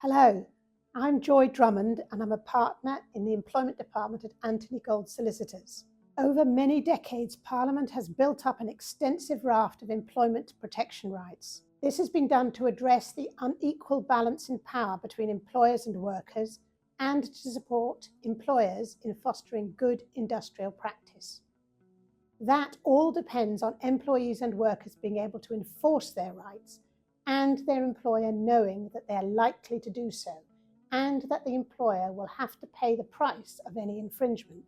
Hello, I'm Joy Drummond and I'm a partner in the Employment Department at Anthony Gold Solicitors. Over many decades, Parliament has built up an extensive raft of employment protection rights. This has been done to address the unequal balance in power between employers and workers and to support employers in fostering good industrial practice. That all depends on employees and workers being able to enforce their rights and their employer knowing that they are likely to do so, and that the employer will have to pay the price of any infringement.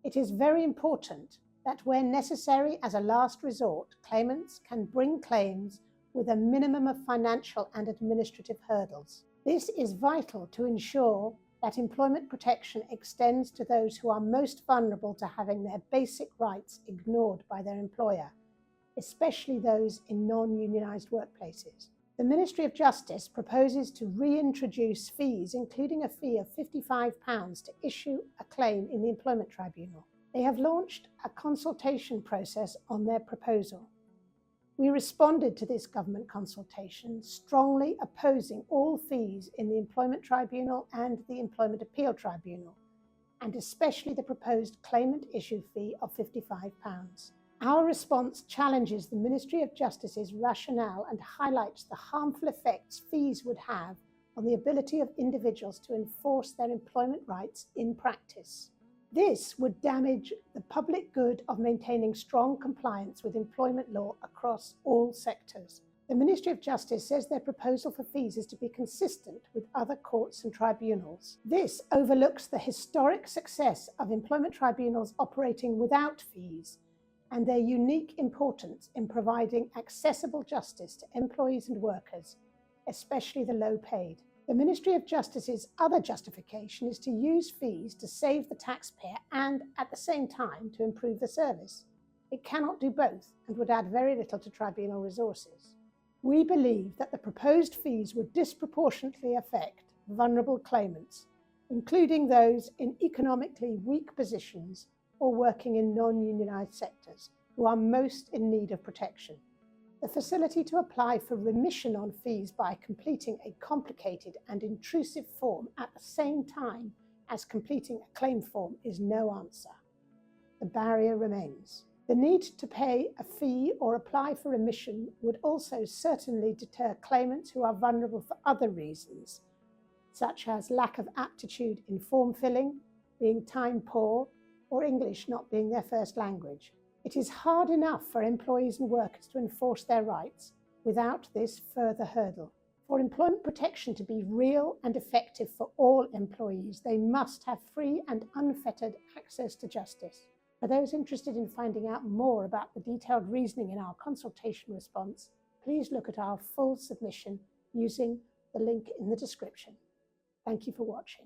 It is very important that where necessary as a last resort, claimants can bring claims with a minimum of financial and administrative hurdles. This is vital to ensure that employment protection extends to those who are most vulnerable to having their basic rights ignored by their employer, especially those in non-unionised workplaces. The Ministry of Justice proposes to reintroduce fees, including a fee of £55 to issue a claim in the Employment Tribunal. They have launched a consultation process on their proposal. We responded to this government consultation, strongly opposing all fees in the Employment Tribunal and the Employment Appeal Tribunal, and especially the proposed claimant issue fee of £55. Our response challenges the Ministry of Justice's rationale and highlights the harmful effects fees would have on the ability of individuals to enforce their employment rights in practice. This would damage the public good of maintaining strong compliance with employment law across all sectors. The Ministry of Justice says their proposal for fees is to be consistent with other courts and tribunals. This overlooks the historic success of employment tribunals operating without fees and their unique importance in providing accessible justice to employees and workers, especially the low-paid. The Ministry of Justice's other justification is to use fees to save the taxpayer and, at the same time, to improve the service. It cannot do both and would add very little to tribunal resources. We believe that the proposed fees would disproportionately affect vulnerable claimants, including those in economically weak positions or working in non-unionised sectors, who are most in need of protection. The facility to apply for remission on fees by completing a complicated and intrusive form at the same time as completing a claim form is no answer. The barrier remains. The need to pay a fee or apply for remission would also certainly deter claimants who are vulnerable for other reasons, such as lack of aptitude in form filling, being time poor, or English not being their first language. It is hard enough for employees and workers to enforce their rights without this further hurdle. For employment protection to be real and effective for all employees, they must have free and unfettered access to justice. For those interested in finding out more about the detailed reasoning in our consultation response, please look at our full submission using the link in the description. Thank you for watching.